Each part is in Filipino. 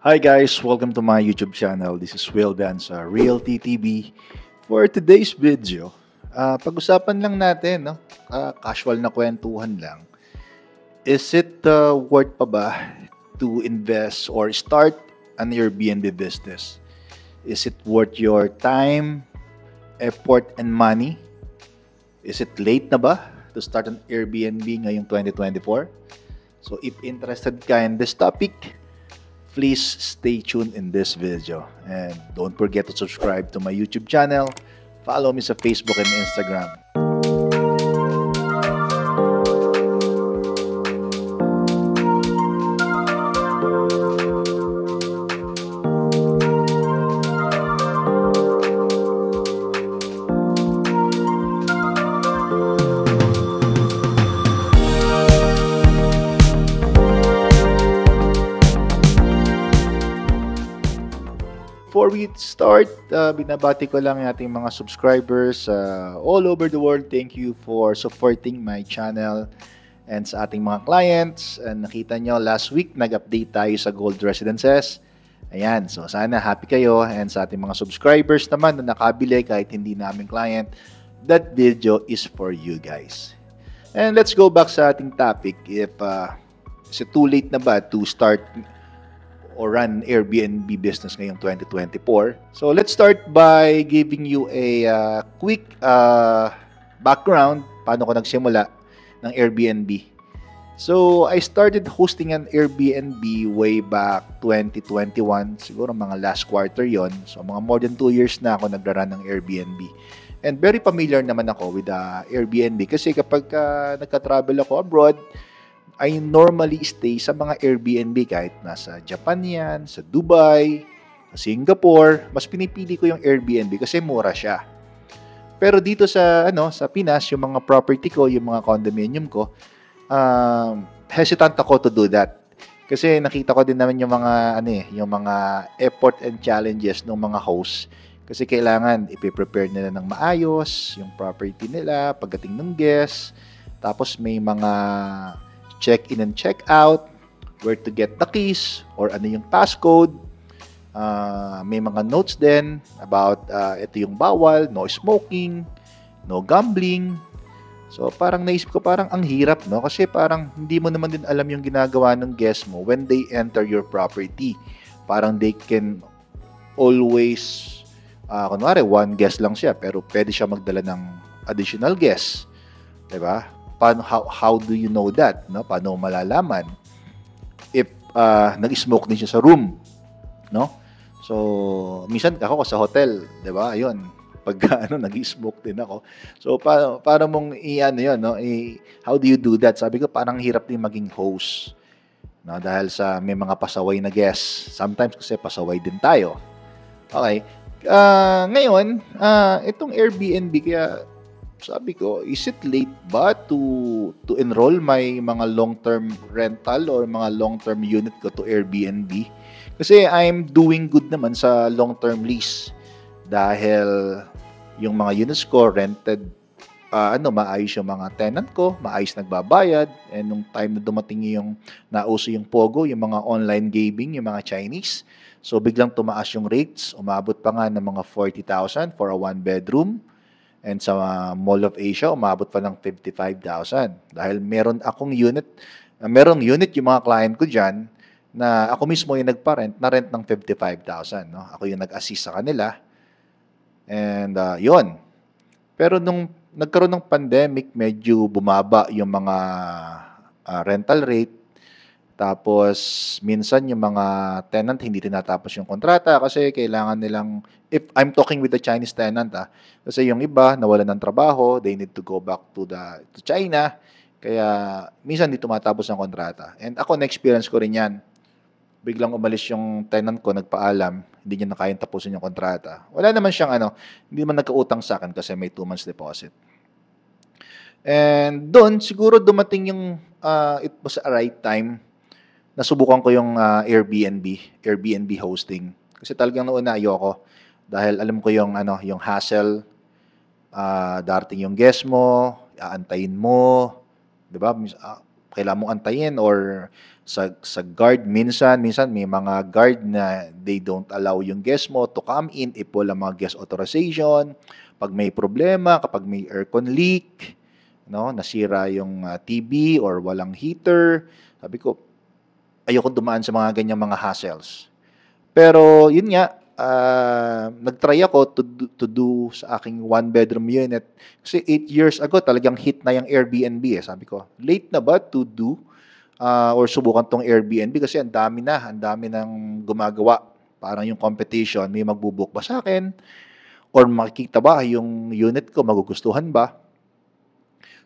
Hi guys, welcome to my YouTube channel. This is Will Bansa, Realty TV. For today's video, pag-usapan lang natin, no? Casual na kwentuhan lang. Is it worth pa ba to invest or start an Airbnb business? Is it worth your time, effort, and money? Is it late na ba to start an Airbnb ngayong 2024? So if interested ka in this topic, please stay tuned in this video. And don't forget to subscribe to my YouTube channel. Follow me sa Facebook and Instagram. Before we start, binabati ko lang yung ating mga subscribers all over the world. Thank you for supporting my channel and sa ating mga clients. And nakita nyo, last week, nag-update tayo sa Gold Residences. Ayan, so sana happy kayo. And sa ating mga subscribers naman na nakabili kahit hindi namin client, that video is for you guys. And let's go back sa ating topic. If is it too late na ba to start or run Airbnb business ngayong 2024. So let's start by giving you a quick background paano ko nagsimula ng Airbnb. So I started hosting an Airbnb way back 2021, siguro mga last quarter yon. So mga more than 2 years na ako nagra-run ng Airbnb. And very familiar naman ako with Airbnb kasi kapag nagka-travel ako abroad, I normally stay sa mga Airbnb kahit nasa Japan yan, sa Dubai, sa Singapore. Mas pinipili ko yung Airbnb kasi mura siya. Pero dito sa Pinas, yung mga property ko, yung mga condominium ko, hesitant ako to do that. Kasi nakita ko din naman yung mga yung mga effort and challenges ng mga hosts. Kasi kailangan ipe-prepare nila ng maayos yung property nila pagdating ng guests. Tapos may mga check-in and check-out, where to get the keys, or ano yung passcode. May mga notes din about ito yung bawal, no smoking, no gambling. So parang naisip ko parang ang hirap, no? Kasi parang hindi mo naman din alam yung ginagawa ng guest mo when they enter your property. Parang they can always, kunwari one guest lang siya, pero pwede siya magdala ng additional guest. Diba? How do you know that? No? Paano malalaman if nag-smoke din siya sa room? No? So, minsan ako sa hotel, 'di ba? Ayun, pag nag-smoke din ako. So, para mong yun, no? How do you do that? Sabi ko, parang hirap din maging host. No? Dahil sa may mga pasaway na guests. Sometimes kasi pasaway din tayo. Okay. Ngayon, itong Airbnb, kaya sabi ko, is it late ba to enroll my mga long-term rental or mga long-term unit ko to Airbnb? Kasi I'm doing good naman sa long-term lease. Dahil yung mga units ko rented, maayos yung mga tenant ko, maayos nagbabayad. And nung time na dumating yung nauso yung Pogo, yung mga online gaming, yung mga Chinese. So biglang tumaas yung rates, umabot pa nga ng mga 40,000 for a one bedroom. And sa Mall of Asia, umabot pa ng 55,000. Dahil merong unit yung mga client ko dyan na ako mismo yung nagpa-rent, na rent ng 55,000. No? Ako yung nag-assist sa kanila. And yun. Pero nung nagkaroon ng pandemic, medyo bumaba yung mga rental rate. Tapos, minsan yung mga tenant hindi tinatapos yung kontrata kasi kailangan nilang, if I'm talking with the Chinese tenant, kasi yung iba, nawalan ng trabaho, they need to go back to China, kaya minsan hindi tumatapos ang kontrata. And ako, na-experience ko rin yan. Biglang umalis yung tenant ko, nagpaalam, hindi niya na kayang tapusin yung kontrata. Wala naman siyang hindi man nagkautang sa akin kasi may 2 months deposit. And doon, siguro dumating yung, it was a right time. Nasubukan ko yung Airbnb hosting. Kasi talagang noon na ayoko. Dahil alam ko yung hassle, darating yung guest mo, aantayin mo, 'di ba? kailangan mong antayin or sa guard minsan may mga guard na they don't allow yung guest mo to come in if wala mga guest authorization. Pag may problema, kapag may aircon leak, no, nasira yung TV or walang heater, sabi ko, ayoko dumaan sa mga ganyang mga hassles. Pero yun nga, nag-try ako to do sa aking one-bedroom unit. Kasi 8 years ago, talagang hit na yung Airbnb eh. Sabi ko, late na ba to do or subukan tong Airbnb kasi ang dami nang gumagawa. Parang yung competition, may magbubook ba sa akin? Or makikita ba yung unit ko, magugustuhan ba?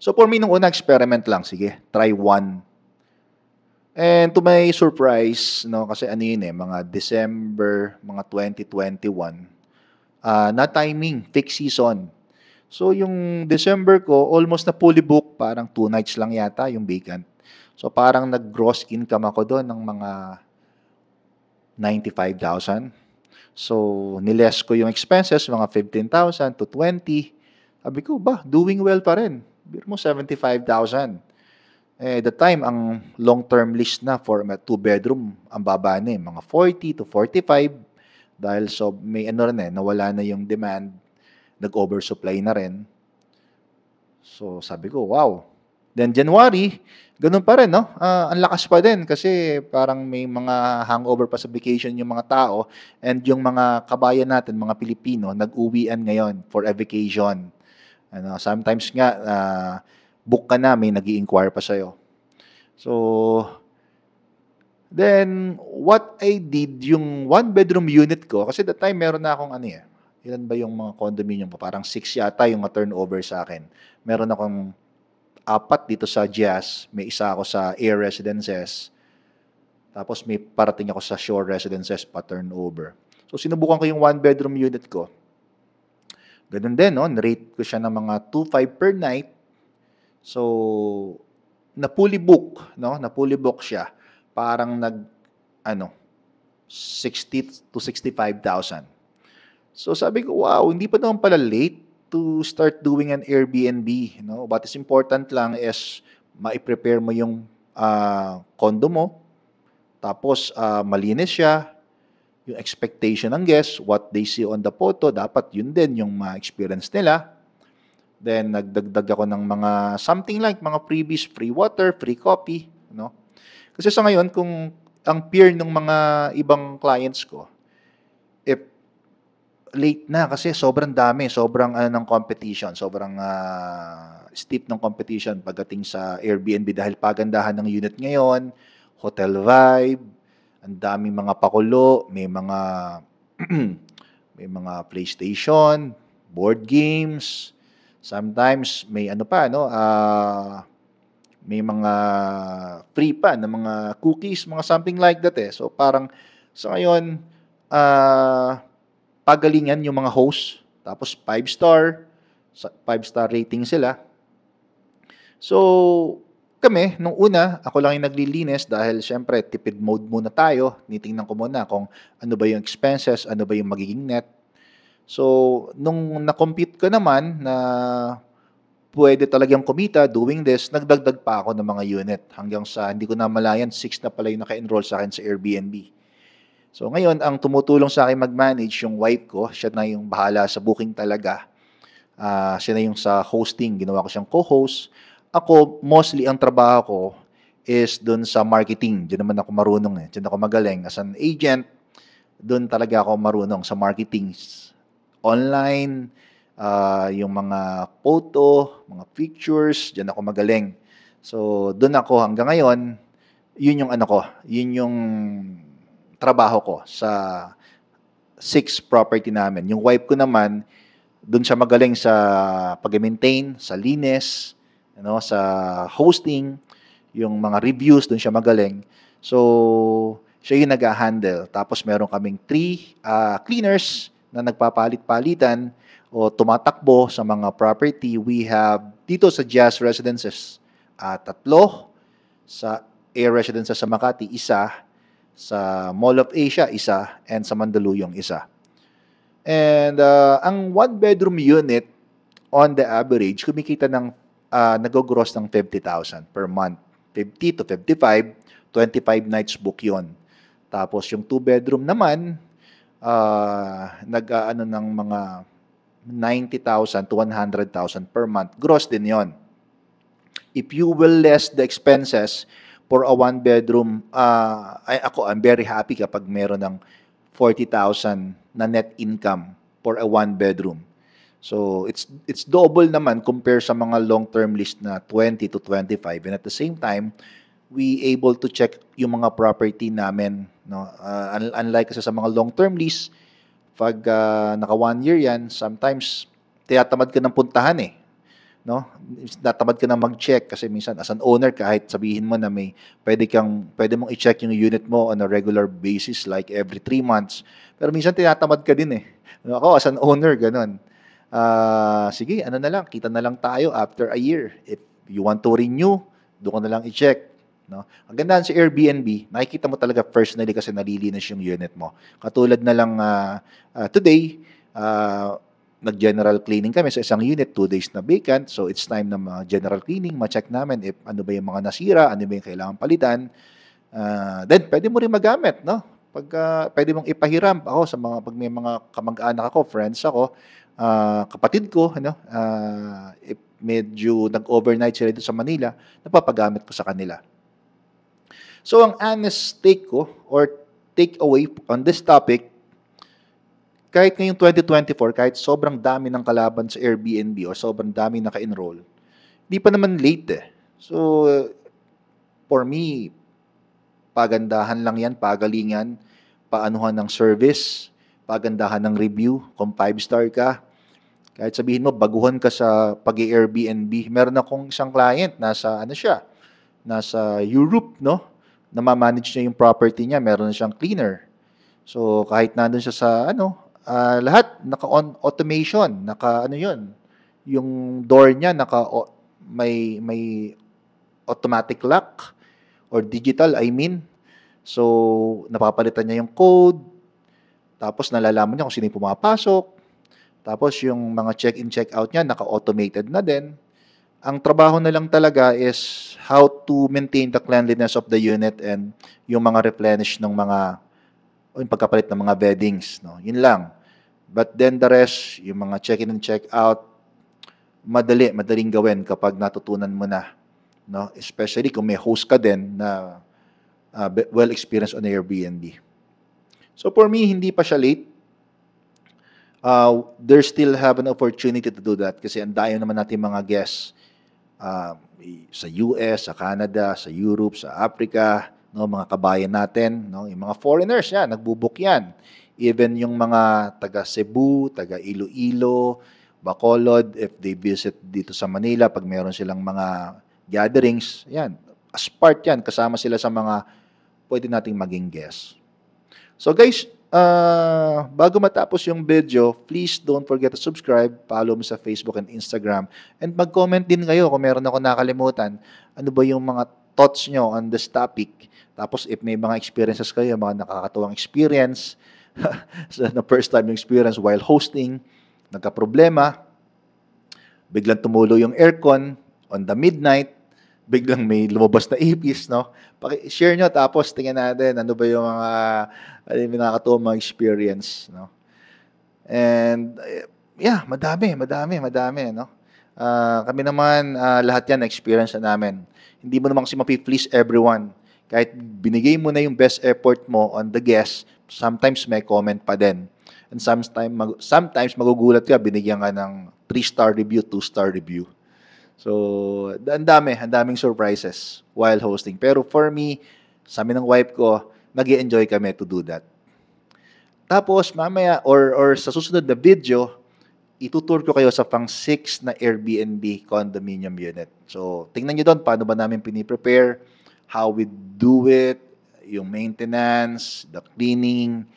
So for me, nung una, experiment lang. Sige, try one. And to my surprise, no, kasi ano yun eh, mga December, mga 2021, na timing, fixed season. So yung December ko, almost na fully booked, parang 2 nights lang yata yung vacant. So parang nag-gross income ako doon ng mga 95,000. So niless ko yung expenses, mga 15,000 to 20. Sabi ko, ba, doing well pa rin. Biro mo 75,000. The time, ang long-term lease na for a two-bedroom, ang baba na mga 40 to 45 dahil so may ano rin nawala na yung demand, nag-oversupply na rin. So sabi ko, wow. Then January, ganun pa rin, no? Ang lakas pa din kasi parang may mga hangover pa sa vacation yung mga tao and yung mga kabayan natin, mga Pilipino, nag-uwian ngayon for a vacation. Ano, sometimes nga, book ka na, may nag-i-inquire pa sa'yo. So, then, what I did, yung one-bedroom unit ko, kasi that time meron na akong ano eh, ilan ba yung mga condominium po? Parang 6 yata yung ma-turnover sa akin. Meron akong 4 dito sa Jazz, may isa ako sa Air Residences, tapos may parating ako sa Shore Residences pa turnover. So, sinubukan ko yung one-bedroom unit ko. Ganun din, no? Rate ko siya ng mga 2.5 per night. So, na fully book, no? Na fully book siya. Parang 60 to 65,000. So sabi ko, wow, hindi pa naman pala late to start doing an Airbnb, no? What is important lang is ma-prepare mo yung condo mo. Tapos malinis siya, yung expectation ng guests, what they see on the photo, dapat yun din yung ma-experience nila. Then, nagdagdag ako ng mga something like mga freebies, free water, free coffee, no? Kasi sa ngayon, kung ang peer ng mga ibang clients ko, if late na kasi sobrang dami, sobrang ng competition, sobrang steep ng competition pagdating sa Airbnb dahil pagandahan ng unit ngayon, hotel vibe, ang daming mga pakulo, may mga may mga PlayStation, board games, sometimes may ano pa no, may mga free pa na mga cookies, mga something like that eh. So parang sa ngayon pagalingan yung mga host, tapos 5-star, 5-star rating sila. So kami, nung una, ako lang yung naglilinis dahil syempre tipid mode muna tayo. Nitingnan ko muna kung ano ba yung expenses, ano ba yung magiging net. So, nung na-compute ko naman na pwede talagang kumita doing this, nagdagdag pa ako ng mga unit hanggang sa hindi ko na malayan, 6 na pala yung naka-enroll sa akin sa Airbnb. So, ngayon, ang tumutulong sa akin mag-manage yung wife ko, siya na yung bahala sa booking talaga. Siya na yung sa hosting, ginawa ko siyang co-host. Ako, mostly ang trabaho ko is dun sa marketing. Diyan naman ako marunong eh. Diyan ako magaling. As an agent, dun talaga ako marunong sa marketing. Online, yung mga photo, mga pictures, diyan ako magaling. So, dun ako hanggang ngayon, yun yung ano ko, yun yung trabaho ko sa 6 property namin. Yung wife ko naman, dun siya magaling sa pag-maintain, sa linis, sa hosting, yung mga reviews, dun siya magaling. So, siya yung nag-handle. Tapos meron kaming 3 cleaners na nagpapalit-palitan o tumatakbo sa mga property. We have dito sa Jazz Residences, 3, sa Air Residences sa Makati, 1, sa Mall of Asia, 1, and sa Mandaluyong, 1. And ang one-bedroom unit, on the average, kumikita ng nag-gross ng 50,000 per month. 50 to 55, 25 nights book yon. Tapos yung 2-bedroom naman, nag-aano ng mga 90,000 to 100,000 per month. Gross din yon. If you will less the expenses for a 1-bedroom, I'm very happy kapag meron ng 40,000 na net income for a 1-bedroom. So, it's double naman compare sa mga long-term lease na 20 to 25. And at the same time, we able to check yung mga property namin. No? Unlike kasi sa mga long-term lease, pag naka 1 year yan, sometimes tiyatamad ka ng puntahan eh. No? Natamad ka na mag-check kasi minsan as an owner kahit sabihin mo na pwede mong i-check yung unit mo on a regular basis like every 3 months. Pero minsan tinatamad ka din eh. Ako as an owner ganun. Sige, ano na lang, kita na lang tayo after a year. If you want to renew, doon ka na lang i-check. No? Ang ganda sa Airbnb, nakikita mo talaga personally kasi nalilinis yung unit mo. Katulad na lang today, nag-general cleaning kami sa isang unit, 2 days na vacant. So, it's time na general cleaning, ma-check namin if ano ba yung mga nasira, ano ba yung kailangan palitan. Then, pwede mo rin magamit, no? Pag pwede mong ipahiram ako sa mga, pag may mga kamag-anak ako, friends ako, kapatid ko, ano, if medyo nag-overnight sila dito sa Manila, napapagamit ko sa kanila. So, ang honest take ko or take away on this topic, kahit ngayong 2024, kahit sobrang dami ng kalaban sa Airbnb o sobrang dami naka-enroll, di pa naman late eh. So, for me, pagandahan lang yan, pagalingan, paanuhan ng service, pagandahan ng review, kung 5-star ka. Kahit sabihin mo, baguhan ka sa pag-Airbnb. Meron akong isang client, nasa Europe, no? Namamanage niya yung property niya, meron na siyang cleaner. So, kahit nandun siya sa, lahat naka-on automation, yung door niya may automatic lock or digital, I mean. So, napapalitan niya yung code, tapos nalalaman niya kung sino yung pumapasok, tapos yung mga check-in, check-out niya naka-automated na din. Ang trabaho na lang talaga is how to maintain the cleanliness of the unit and yung mga replenish ng mga yung pagkapalit ng mga beddings, no? Yun lang. But then the rest, yung mga check-in and check-out, madaling gawin kapag natutunan mo na, no? Especially kung may host ka din na well experienced on Airbnb. So for me, hindi pa siya late. There still have an opportunity to do that kasi ang dayo naman natin mga guests sa US, sa Canada, sa Europe, sa Africa, no, mga kabayan natin, no, yung mga foreigners yan, nagbo-book yan. Even yung mga taga Cebu, taga Iloilo, Bacolod, if they visit dito sa Manila, pag meron silang mga gatherings, yan, as part yan, kasama sila sa mga pwede nating maging guests. So guys, bago matapos yung video, please don't forget to subscribe, follow me sa Facebook and Instagram, and mag-comment din kayo kung meron ako nakalimutan. Ano ba yung mga thoughts nyo on this topic? Tapos if may mga experiences kayo, mga nakakatuwang experience, na first time experience while hosting, nagka-problema, biglang tumulo yung aircon on the midnight, biglang may lumabas na ipis, no? Share nyo, tapos tingnan natin ano ba yung mga nakakatuwang mga experience, no? And yeah, madami, no? Kami naman, lahat yan na-experience na namin. Hindi mo naman kasi mapi-please everyone. Kahit binigay mo na yung best effort mo on the guest, sometimes may comment pa din. And sometimes magugulat ka, binigyan ka ng 3-star review, 2-star review. So, ang daming surprises while hosting. Pero for me, sa amin ng wife ko, nag-i-enjoy kami to do that. Tapos, mamaya, or sa susunod na video, itutur ko kayo sa pang-6 na Airbnb condominium unit. So, tingnan nyo doon paano ba namin piniprepare, how we do it, yung maintenance, the cleaning,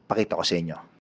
pakita ko sa inyo.